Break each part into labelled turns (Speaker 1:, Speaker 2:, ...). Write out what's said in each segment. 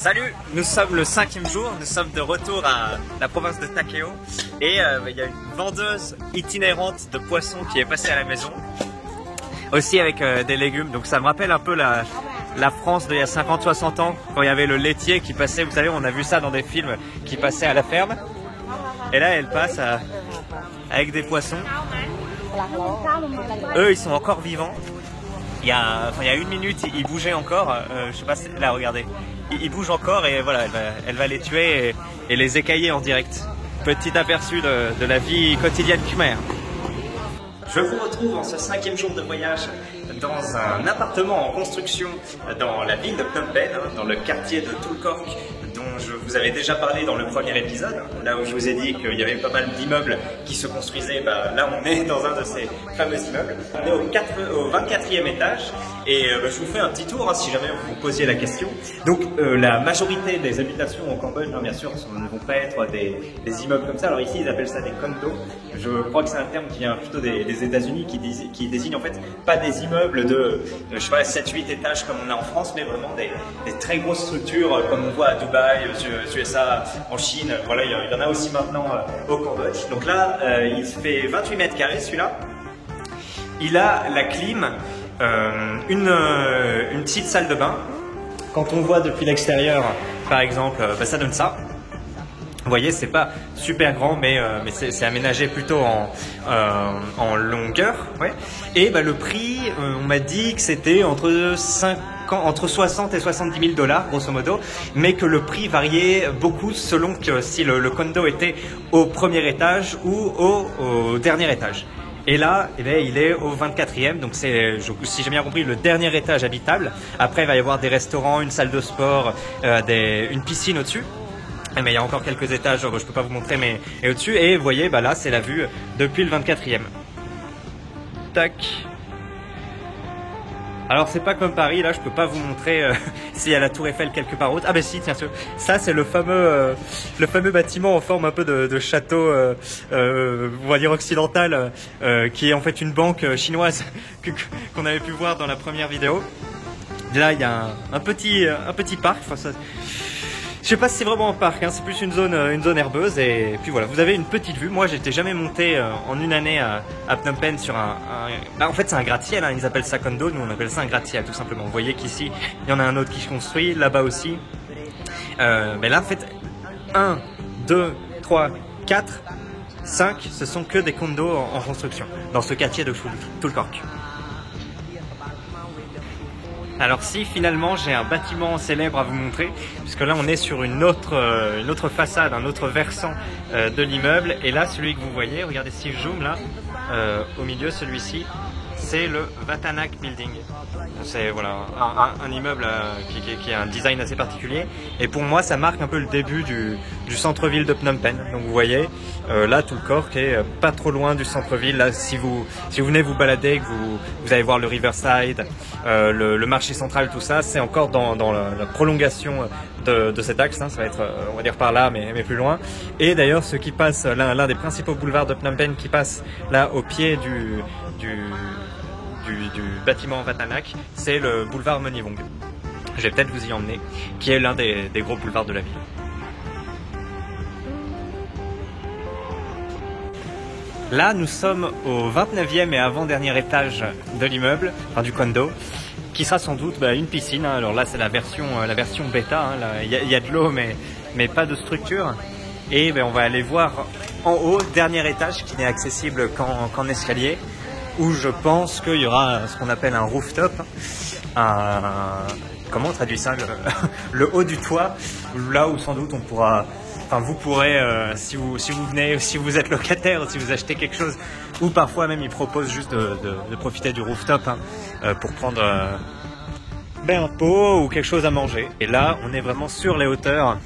Speaker 1: Salut, nous sommes le 5e jour, nous sommes de retour à la province de Takeo et il y a une vendeuse itinérante de poissons qui est passée à la maison, aussi avec des légumes, donc ça me rappelle un peu la France d'il y a 50-60 ans, quand il y avait le laitier qui passait, vous savez, on a vu ça dans des films, qui passait à la ferme, et là elle passe avec des poissons, eux ils sont encore vivants. Il y a 1 minute, il bougeait encore, je sais pas, là regardez, il bouge encore et voilà, elle va les tuer et les écailler en direct. Petit aperçu de la vie quotidienne khmer. Je vous retrouve en ce 5e jour de voyage dans un appartement en construction dans la ville de Phnom Penh, dans le quartier de Tulkork, dont je vous avais déjà parlé dans le premier épisode, là où je vous ai dit qu'il y avait pas mal d'immeubles qui se construisaient. Là on est dans un de ces fameux immeubles, on est au 24e étage et je vous fais un petit tour si jamais vous vous posiez la question. Donc la majorité des habitations au Cambodge, bien sûr, ne vont pas être des immeubles comme ça. Alors ici ils appellent ça des condos, je crois que c'est un terme qui vient plutôt des États-Unis, qui désigne en fait pas des immeubles de je sais pas, 7-8 étages comme on a en France, mais vraiment des très grosses structures comme on voit à Dubaï, aux USA, en Chine. Voilà, il y en a aussi maintenant au Cambodge. Donc là, il fait 28 mètres carrés celui-là. Il a la clim, une petite salle de bain. Quand on voit depuis l'extérieur, par exemple, ça donne ça. Vous voyez, c'est pas super grand, mais c'est aménagé plutôt en longueur. Ouais. Et le prix, on m'a dit que c'était entre 60 et 70 000 $ grosso modo, mais que le prix variait beaucoup selon que si le condo était au premier étage ou au dernier étage. Et là, il est au 24e, donc c'est, si j'ai bien compris, le dernier étage habitable. Après, il va y avoir des restaurants, une salle de sport, une piscine au-dessus. Mais il y a encore quelques étages, je ne peux pas vous montrer, mais au-dessus. Et vous voyez, là, c'est la vue depuis le 24e. Tac. Alors, c'est pas comme Paris, là, je peux pas vous montrer s'il y a la Tour Eiffel quelque part autre. Ah, ben si, tiens, ça, c'est le fameux bâtiment en forme un peu de château, on va dire occidental, qui est en fait une banque chinoise qu'on avait pu voir dans la première vidéo. Et là, il y a un petit parc. Enfin, ça, je sais pas si c'est vraiment un parc, c'est plus une zone herbeuse, et puis voilà, vous avez une petite vue. Moi, j'étais jamais monté en une année à Phnom Penh sur en fait, c'est un gratte-ciel, ils appellent ça condo, nous on appelle ça un gratte-ciel tout simplement. Vous voyez qu'ici, il y en a un autre qui se construit, là-bas aussi. Mais là, en fait, 1, 2, 3, 4, 5, ce sont que des condos en construction, dans ce quartier de Tulkork. Alors si finalement j'ai un bâtiment célèbre à vous montrer, puisque là on est sur une autre façade, un autre versant de l'immeuble, et là celui que vous voyez, regardez si je zoome là, au milieu celui-ci, c'est le Vatanak Building. C'est voilà, un immeuble qui a un design assez particulier, et pour moi ça marque un peu le début du centre-ville de Phnom Penh. Donc vous voyez, là Tulkork est pas trop loin du centre-ville. Là si vous venez vous balader, que vous allez voir le Riverside, le marché central, tout ça, c'est encore dans la prolongation de cet axe, ça va être, on va dire par là, mais plus loin. Et d'ailleurs, ce qui passe, l'un des principaux boulevards de Phnom Penh qui passe là au pied du bâtiment Vatanak, c'est le boulevard Monivong. Je vais peut-être vous y emmener, qui est l'un des gros boulevards de la ville. Là, nous sommes au 29e et avant-dernier étage de l'immeuble, enfin du condo, qui sera sans doute une piscine. Alors là, c'est la version bêta. Il y a de l'eau, mais pas de structure. Et on va aller voir en haut, dernier étage, qui n'est accessible qu'en escalier, où je pense qu'il y aura ce qu'on appelle un rooftop. Comment on traduit ça, le haut du toit, là où sans doute on pourra... Enfin, vous pourrez, si vous venez, si vous êtes locataire, si vous achetez quelque chose, ou parfois même ils proposent juste de profiter du rooftop pour prendre un pot ou quelque chose à manger. Et là, on est vraiment sur les hauteurs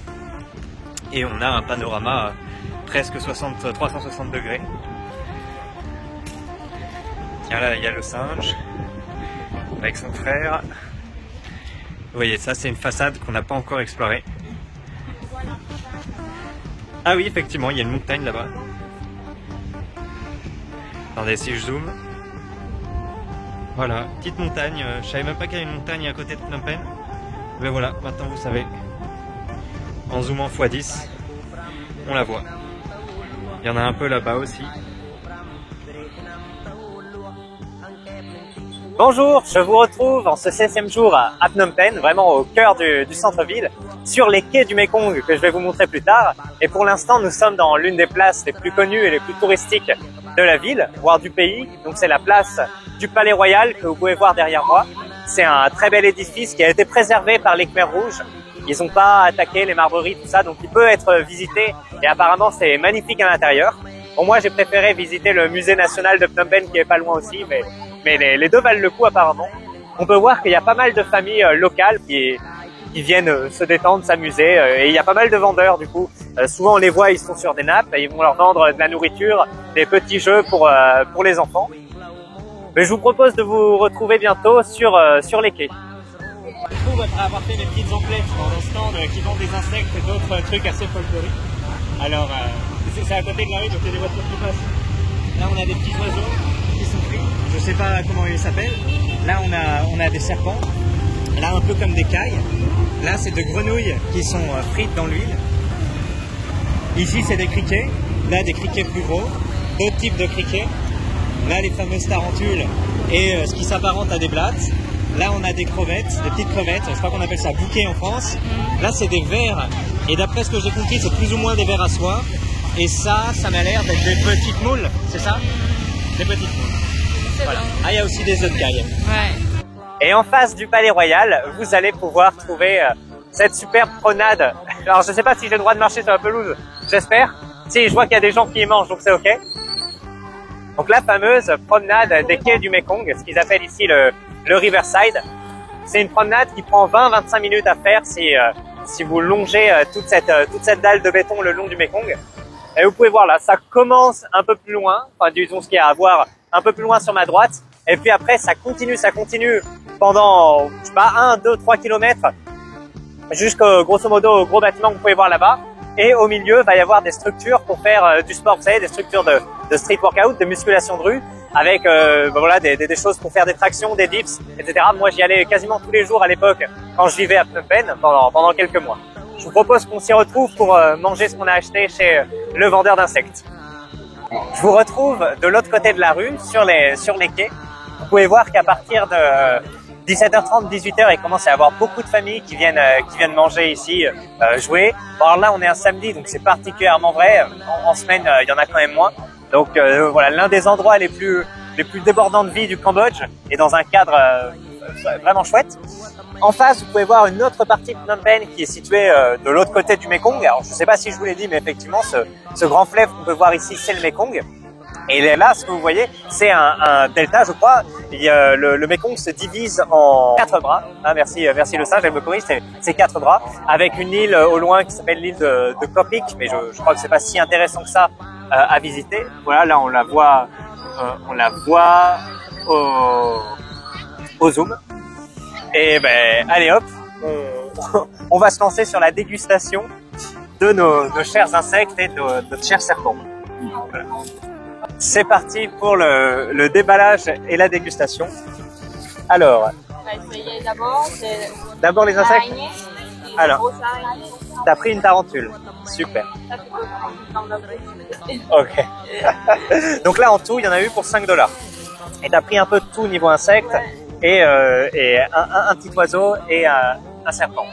Speaker 1: et on a un panorama presque 360 degrés. Tiens, là, il y a le singe avec son frère. Vous voyez, ça, c'est une façade qu'on n'a pas encore explorée. Ah oui, effectivement, il y a une montagne là-bas. Attendez, si je zoome. Voilà, petite montagne. Je savais même pas qu'il y avait une montagne à côté de Phnom Penh. Mais voilà, maintenant vous savez. en zoomant x10, on la voit. Il y en a un peu là-bas aussi. Bonjour, je vous retrouve en ce 16e jour à Phnom Penh, vraiment au cœur du centre-ville, sur les quais du Mekong que je vais vous montrer plus tard. Et pour l'instant, nous sommes dans l'une des places les plus connues et les plus touristiques de la ville, voire du pays. Donc c'est la place du Palais Royal que vous pouvez voir derrière moi. C'est un très bel édifice qui a été préservé par les Khmers rouges. Ils n'ont pas attaqué les marbreries, tout ça, donc il peut être visité. Et apparemment, c'est magnifique à l'intérieur. Bon, moi, j'ai préféré visiter le musée national de Phnom Penh qui est pas loin aussi, mais les deux valent le coup apparemment. On peut voir qu'il y a pas mal de familles locales qui viennent se détendre, s'amuser, et il y a pas mal de vendeurs du coup. Souvent on les voit, ils sont sur des nappes et ils vont leur vendre de la nourriture, des petits jeux pour les enfants. Mais je vous propose de vous retrouver bientôt sur les quais. Je trouve après avoir fait des petites emplettes dans un stand qui vendent des insectes et d'autres trucs assez folkloriques. Alors c'est à côté de la rue, donc il y a des voitures qui passent. Là on a des petits oiseaux qui sont frits, je sais pas comment ils s'appellent. Là on a des serpents, là un peu comme des cailles. Là c'est de grenouilles qui sont frites dans l'huile. Ici c'est des criquets, là des criquets plus gros, d'autres types de criquets. Là les fameuses tarentules et ce qui s'apparente à des blattes. Là on a des crevettes, des petites crevettes, je crois qu'on appelle ça bouquet en France. Là c'est des vers, et d'après ce que j'ai compris c'est plus ou moins des vers à soie. Et ça m'a l'air d'être des petites moules, c'est ça? Des petites moules. Voilà. Ah, il y a aussi des œufs de caille. Ouais. Et en face du Palais Royal, vous allez pouvoir trouver cette superbe promenade. Alors je ne sais pas si j'ai le droit de marcher sur la pelouse, j'espère. Si, je vois qu'il y a des gens qui y mangent, donc c'est ok. Donc la fameuse promenade des quais du Mekong, ce qu'ils appellent ici le Riverside. C'est une promenade qui prend 20-25 minutes à faire si vous longez toute cette dalle de béton le long du Mekong. Et vous pouvez voir là, ça commence un peu plus loin, enfin disons ce qu'il y a à voir un peu plus loin sur ma droite. Et puis après, ça continue pendant, je sais pas, 1, 2, 3 kilomètres jusqu'au grosso modo au gros bâtiment que vous pouvez voir là-bas. Et au milieu, va y avoir des structures pour faire du sport, vous savez, des structures de street workout, de musculation de rue, avec voilà des choses pour faire des tractions, des dips, etc. Moi, j'y allais quasiment tous les jours à l'époque quand je vivais à Phnom Penh pendant quelques mois. Je vous propose qu'on s'y retrouve pour manger ce qu'on a acheté chez le vendeur d'insectes. Je vous retrouve de l'autre côté de la rue, sur les quais. Vous pouvez voir qu'à partir de 17h30, 18h, il commence à y avoir beaucoup de familles qui viennent manger ici, jouer. Bon, alors là, on est un samedi, donc c'est particulièrement vrai. En semaine, il y en a quand même moins. Donc voilà, l'un des endroits les plus débordants de vie du Cambodge et dans un cadre vraiment chouette. En face, vous pouvez voir une autre partie de Phnom Penh qui est située de l'autre côté du Mekong. Alors, je ne sais pas si je vous l'ai dit, mais effectivement, ce grand fleuve qu'on peut voir ici, c'est le Mekong. Et là, ce que vous voyez, c'est un delta, je crois. Le Mekong se divise en 4 bras. Ah, merci le singe, elle me corrige, c'est 4 bras. Avec une île au loin qui s'appelle l'île de Koh Pik, mais je crois que c'est pas si intéressant que ça à visiter. Voilà, là, on la voit au zoom. Et ben, allez hop, on va se lancer sur la dégustation de nos chers insectes et de notre cher serpent. Voilà. C'est parti pour le déballage et la dégustation. Alors,
Speaker 2: on va essayer
Speaker 1: d'abord les insectes. Alors,
Speaker 2: t'as
Speaker 1: t'as pris une tarentule. Super. Ok. Donc là, en tout, il y en a eu pour 5 $. Et t'as pris un peu de tout niveau insectes. Et un petit oiseau et un serpent.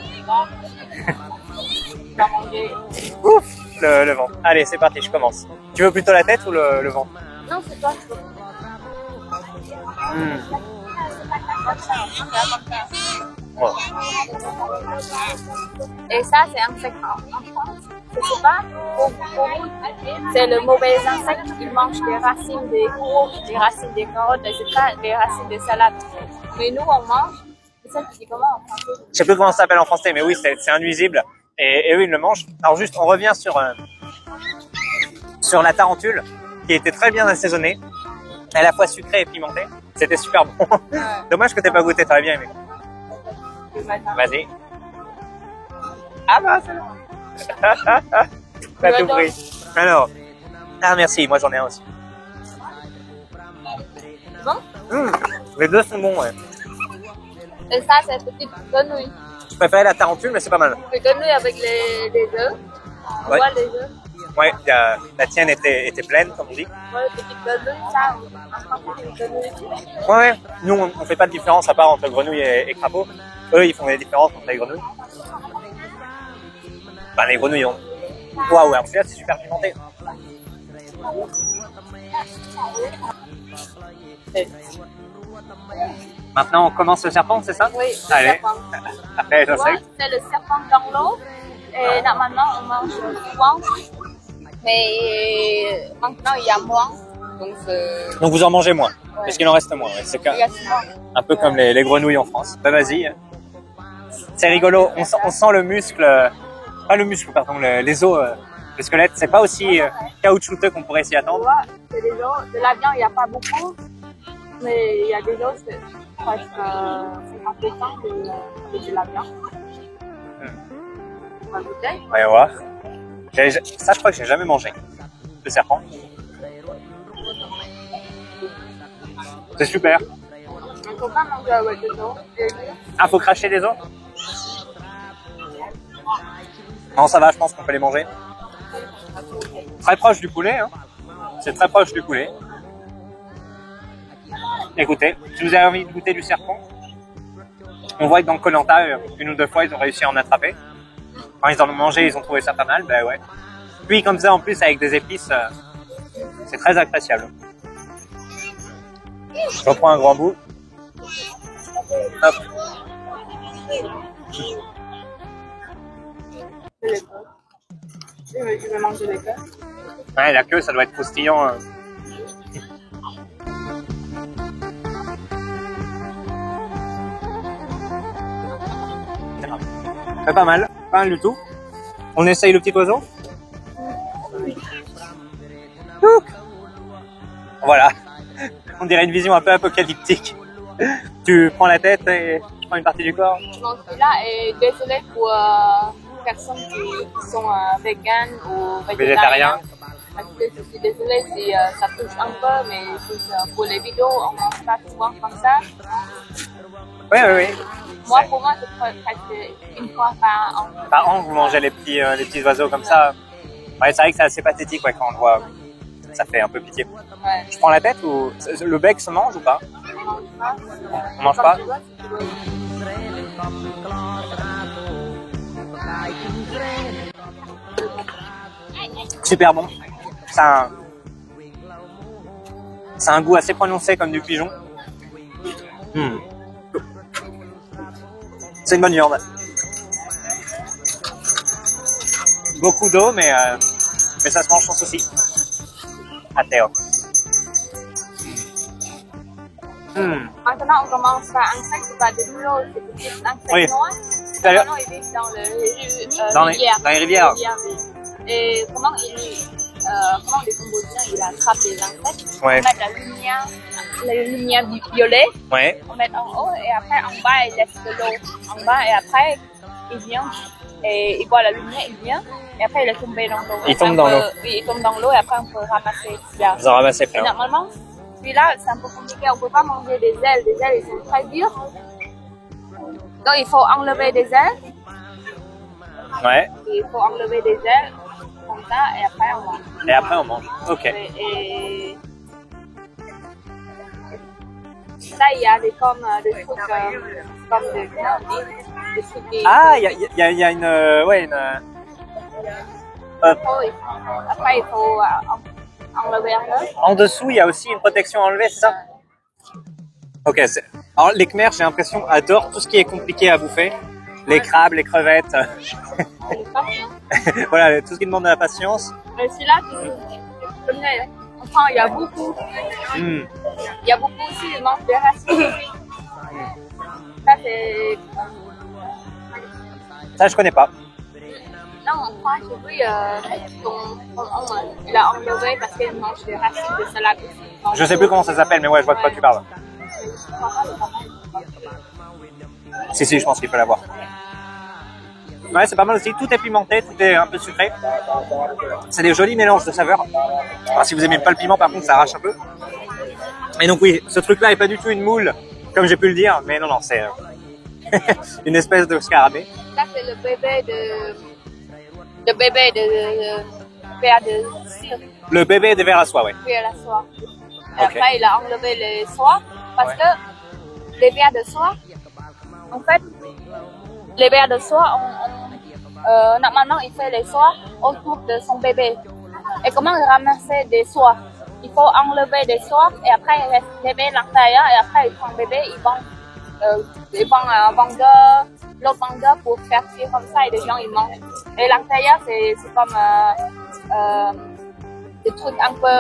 Speaker 1: Ouf, le vent. Allez, c'est parti, je commence. Tu veux plutôt la tête ou le vent?
Speaker 2: Non, c'est toi.
Speaker 1: Wow.
Speaker 2: Et ça, c'est un insecte en France. Je sais pas, pour vous, c'est le mauvais insecte. Il mange des racines des courges, des racines des carottes, des racines des salades. Mais nous, on mange. C'est ça, tu dis comment en français?
Speaker 1: Je sais plus comment ça s'appelle en français, mais oui, c'est un nuisible. Et eux, ils le mangent. Alors juste, on revient sur la tarentule, qui était très bien assaisonnée, à la fois sucrée et pimentée. C'était super bon. Ouais. Dommage que t'aies pas goûté, t'aurais bien aimé. Vas-y. Ah bah, c'est bon. T'as tout pris. Alors, ah merci, moi j'en ai un aussi.
Speaker 2: Bon?
Speaker 1: Les deux sont bons, ouais.
Speaker 2: Et ça, c'est petite grenouille.
Speaker 1: Je préférais la tarentule, mais c'est pas mal.
Speaker 2: Les grenouilles avec les œufs. On
Speaker 1: Ouais.
Speaker 2: voit les œufs.
Speaker 1: Ouais, la tienne était pleine, comme on dit.
Speaker 2: Ouais, petites grenouilles, ça. On les grenouilles.
Speaker 1: Ouais, nous on fait pas de différence à part entre grenouilles et crapauds. Eux, ils font des différences entre les grenouilles. Bah, les grenouilles ont. Waouh, ouais, en tout cas, c'est super pimenté. Maintenant, on commence le serpent, c'est ça?
Speaker 2: Oui, le
Speaker 1: Allez.
Speaker 2: serpent.
Speaker 1: Après,
Speaker 2: Tu
Speaker 1: je
Speaker 2: vois,
Speaker 1: sais.
Speaker 2: c'est le serpent dans l'eau. Et normalement, on mange souvent. Mais maintenant, il y a moins. Donc,
Speaker 1: Donc vous en mangez moins, parce qu'il en reste moins. Ouais. C'est
Speaker 2: il y a souvent.
Speaker 1: un peu comme les grenouilles en France. Bah vas-y. C'est rigolo, on sent le muscle, pas le muscle, pardon, les os, le squelette. C'est pas aussi caoutchouteux qu'on pourrait s'y
Speaker 2: Tu
Speaker 1: attendre.
Speaker 2: vois, c'est des os. De la viande, il n'y a pas beaucoup. Mais il y a des os, c'est presque 50% de la viande. On va goûter.
Speaker 1: On va voir. Ça, je crois que j'ai jamais mangé, le serpent. C'est super.
Speaker 2: On ne peut pas manger avec des os.
Speaker 1: Ah, faut cracher les os? Non, ça va, je pense qu'on peut les manger. Très proche du poulet, hein. C'est très proche du poulet. Écoutez, si vous avez envie de goûter du serpent, on voit que dans Koh-Lanta, une ou deux fois, ils ont réussi à en attraper. Quand ils en ont mangé, ils ont trouvé ça pas mal, ben ouais. Puis comme ça, en plus, avec des épices, c'est très appréciable. Je reprends un grand bout. Hop.
Speaker 2: Je vais manger les queues.
Speaker 1: Ouais, la queue, ça doit être croustillant. C'est pas mal du tout. On essaye le petit oiseau. Touc. Voilà. On dirait une vision un peu apocalyptique. Tu prends la tête et tu prends une partie du corps.
Speaker 2: Donc celui-là est désolé pour personnes qui sont véganes ou végétariens. Je suis désolée si ça touche un peu, mais pour les vidéos, on ne mange pas souvent comme ça.
Speaker 1: Oui.
Speaker 2: Moi, pour moi, c'est presque une fois par an.
Speaker 1: Par an, vous mangez les petits oiseaux comme ça. Ouais, c'est vrai que c'est assez pathétique quand on le voit. Ça fait un peu pitié.
Speaker 2: Ouais.
Speaker 1: Je prends la tête ou le bec se mange ou pas? On mange pas. Super bon. C'est un goût assez prononcé comme du pigeon. C'est une bonne viande. Beaucoup d'eau, mais ça se mange sans souci. À terre.
Speaker 2: Maintenant, on commence par insectes, c'est pas des moulots, c'est des petits insectes
Speaker 1: Oui.
Speaker 2: noirs.
Speaker 1: Tout à l'heure.
Speaker 2: Normalement, ils vivent
Speaker 1: Dans
Speaker 2: dans
Speaker 1: les rivières.
Speaker 2: Et comment les Cambodgiens ils attrapent les insectes?
Speaker 1: Ouais.
Speaker 2: On met la lumière violet,
Speaker 1: Ouais.
Speaker 2: on met en haut et après en bas ils laissent de l'eau. En bas et après il vient et il voit la lumière, il vient et après il est tombé dans l'eau.
Speaker 1: Il tombe dans l'eau.
Speaker 2: Oui, il tombe dans l'eau et après on peut ramasser.
Speaker 1: Vous en ramassez
Speaker 2: Et
Speaker 1: plein.
Speaker 2: normalement, celui-là c'est un peu compliqué, on peut pas manger des ailes. Des ailes ils sont très dures. Donc il faut enlever des ailes.
Speaker 1: Ouais.
Speaker 2: Il faut enlever des ailes comme ça et après on mange.
Speaker 1: Et après on mange. Ok.
Speaker 2: Et ça, il y a des trucs comme des trucs qui...
Speaker 1: Ah, il y a une
Speaker 2: Après, il faut enlever un peu.
Speaker 1: en dessous, il y a aussi une protection à enlever, c'est ça? Ok. Alors les Khmers, j'ai l'impression, adorent tout ce qui est compliqué à bouffer. Les crabes, les crevettes. Voilà, tout ce qui demande de la patience.
Speaker 2: Mais celui-là, tu connais. Enfin, il y a beaucoup. Il y a beaucoup aussi, ils mangent des racines. Ça, c'est...
Speaker 1: Ça, je connais pas.
Speaker 2: Non, en France, j'ai vu il a enlevé parce qu'il mange des racines de salade aussi.
Speaker 1: Je sais plus comment ça s'appelle, mais ouais, je vois de quoi tu parles. Si, je pense qu'il faut l'avoir. Ouais, c'est pas mal aussi. Tout est pimenté, tout est un peu sucré. C'est des jolis mélanges de saveurs. Alors, si vous aimez pas le piment, par contre, ça arrache un peu. Et donc oui, ce truc-là est pas du tout une moule, comme j'ai pu le dire, mais non, c'est une espèce de scarabée.
Speaker 2: Ça, c'est le bébé de ver de cire.
Speaker 1: Le bébé des vers à soie, ouais.
Speaker 2: Puis la soie. Et
Speaker 1: Ok.
Speaker 2: après, il a enlevé les soies parce
Speaker 1: Ouais.
Speaker 2: que les vers de soie, en fait, les vers de soie, normalement, il fait les soies autour de son bébé. Et comment ramasser des soies? Il faut enlever des soies et après, il reste le bébé à l'intérieur et après, il prend le bébé, il vend à un vendeur, l'autre vendeur pour faire cuire comme ça et les gens, ils mangent. Et l'intérieur, c'est comme des trucs un peu...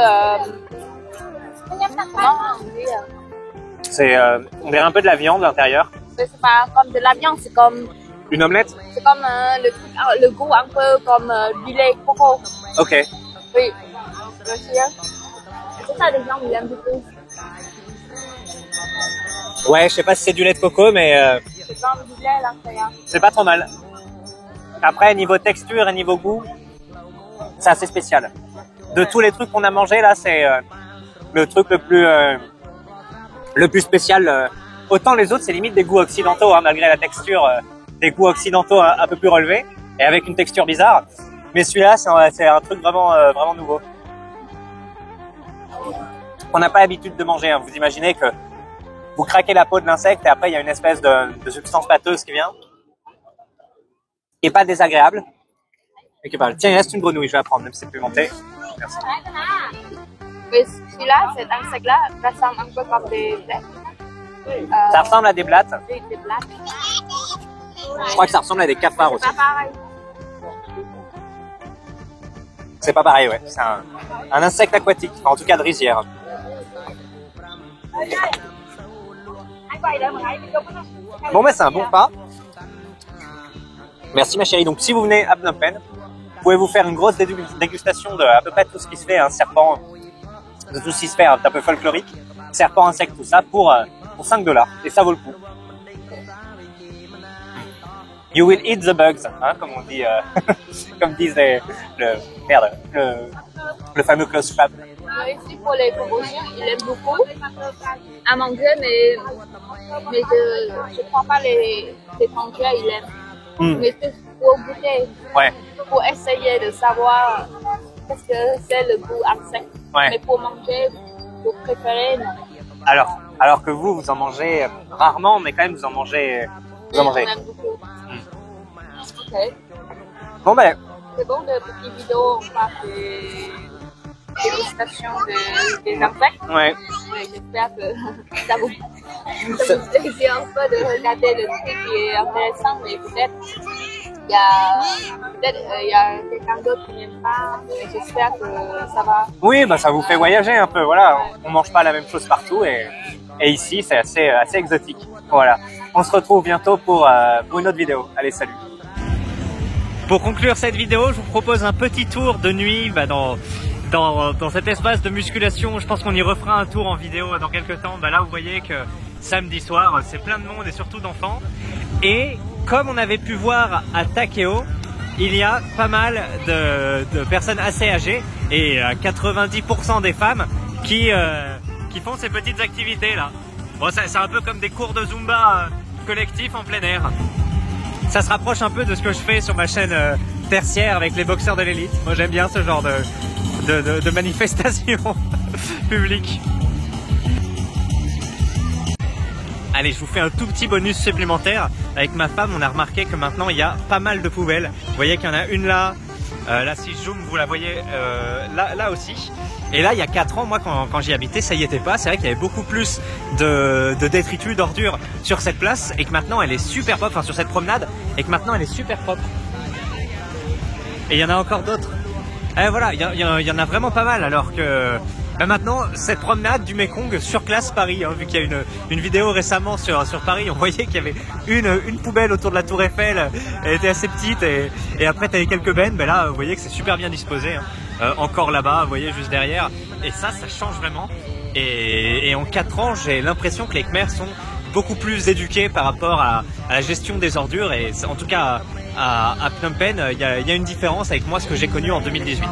Speaker 2: comment on dit
Speaker 1: C'est, on dirait un peu de la viande à l'intérieur.
Speaker 2: c'est pas comme de la viande, c'est comme
Speaker 1: Une omelette?
Speaker 2: le goût un peu comme du lait coco.
Speaker 1: Ok.
Speaker 2: Oui, merci. C'est ça, les gens, ils aiment beaucoup.
Speaker 1: Ouais, je sais pas si c'est du lait de coco, mais
Speaker 2: C'est comme du lait à l'intérieur.
Speaker 1: c'est pas trop mal. Après, niveau texture et niveau goût, c'est assez spécial. De tous les trucs qu'on a mangé là, c'est le truc le plus spécial. Autant les autres, c'est limite des goûts occidentaux, hein, malgré la texture, des goûts occidentaux un peu plus relevés et avec une texture bizarre. Mais celui-là, c'est un truc vraiment nouveau. On n'a pas l'habitude de manger. Hein. Vous imaginez que vous craquez la peau de l'insecte et après il y a une espèce de substance pâteuse qui vient. Et pas désagréable. Et qui parle. Tiens, il reste une grenouille, je vais la prendre, même si c'est plus monté. Merci.
Speaker 2: Mais celui-là, cet insecte-là, ça ressemble un peu comme des blattes.
Speaker 1: Ça ressemble à des blattes.
Speaker 2: Oui, des blattes.
Speaker 1: Je crois que ça ressemble à des cafards aussi.
Speaker 2: C'est pas pareil.
Speaker 1: C'est pas pareil, ouais. C'est un insecte aquatique, enfin, en tout cas de rizière. Bon, ben c'est un bon pas. Merci ma chérie. Donc si vous venez à Phnom Penh, vous pouvez vous faire une grosse dégustation de à peu près tout ce qui se fait, un serpent, de tout ce qui se fait un peu folklorique, serpent, insecte, tout ça, pour $5. Et ça vaut le coup. You will eat the bugs, hein, comme on dit, comme disent le fameux Klaus Schwab.
Speaker 2: Ici, pour les promotions, il aime beaucoup à manger, mais je ne prends pas les étrangers, il aime. Mais c'est pour goûter,
Speaker 1: Ouais,
Speaker 2: pour essayer de savoir qu'est-ce que c'est le goût insecte.
Speaker 1: ouais.
Speaker 2: Mais pour manger, vous préférez, non.
Speaker 1: Alors que vous en mangez rarement, mais quand même vous en mangez.
Speaker 2: On aime beaucoup. Ok.
Speaker 1: Bon ben,
Speaker 2: C'est bon, de petites vidéos, on parle des dégustations des insectes.
Speaker 1: ouais.
Speaker 2: Oui, j'espère que ça vous plaisir un peu de regarder le truc qui est intéressant, mais peut-être il y a quelqu'un d'autre qui n'aime pas, mais j'espère que ça va.
Speaker 1: Oui, bah ça vous fait voyager un peu, voilà. On mange pas la même chose partout et ici c'est assez exotique. Voilà. On se retrouve bientôt pour une autre vidéo. Allez, salut. Pour conclure cette vidéo, je vous propose un petit tour de nuit dans cet espace de musculation. Je pense qu'on y refera un tour en vidéo dans quelques temps. Là, vous voyez que samedi soir, c'est plein de monde et surtout d'enfants. Et comme on avait pu voir à Takeo, il y a pas mal de personnes assez âgées et 90% des femmes qui font ces petites activités là. Bon, c'est un peu comme des cours de Zumba collectifs en plein air. Ça se rapproche un peu de ce que je fais sur ma chaîne tertiaire avec les boxeurs de l'élite. Moi j'aime bien ce genre de manifestation publique. Allez, je vous fais un tout petit bonus supplémentaire. Avec ma femme, on a remarqué que maintenant il y a pas mal de poubelles. Vous voyez qu'il y en a une là, là si je zoome, vous la voyez là aussi. Et là, il y a 4 ans, moi quand j'y habitais, ça y était pas. C'est vrai qu'il y avait beaucoup plus de détritus, d'ordures sur cette place et que maintenant elle est super propre, enfin sur cette promenade, et que maintenant elle est super propre. Et il y en a encore d'autres. Et voilà, il y en a vraiment pas mal, alors que maintenant, cette promenade du Mekong surclasse Paris, hein, vu qu'il y a une vidéo récemment sur Paris, on voyait qu'il y avait une poubelle autour de la Tour Eiffel, elle était assez petite, et après tu avais quelques bennes, mais là vous voyez que c'est super bien disposé, hein. Encore là-bas, vous voyez juste derrière, et ça change vraiment, et en 4 ans, j'ai l'impression que les Khmers sont beaucoup plus éduqués par rapport à la gestion des ordures, et en tout cas à Phnom Penh, il y a une différence avec moi, ce que j'ai connu en 2018.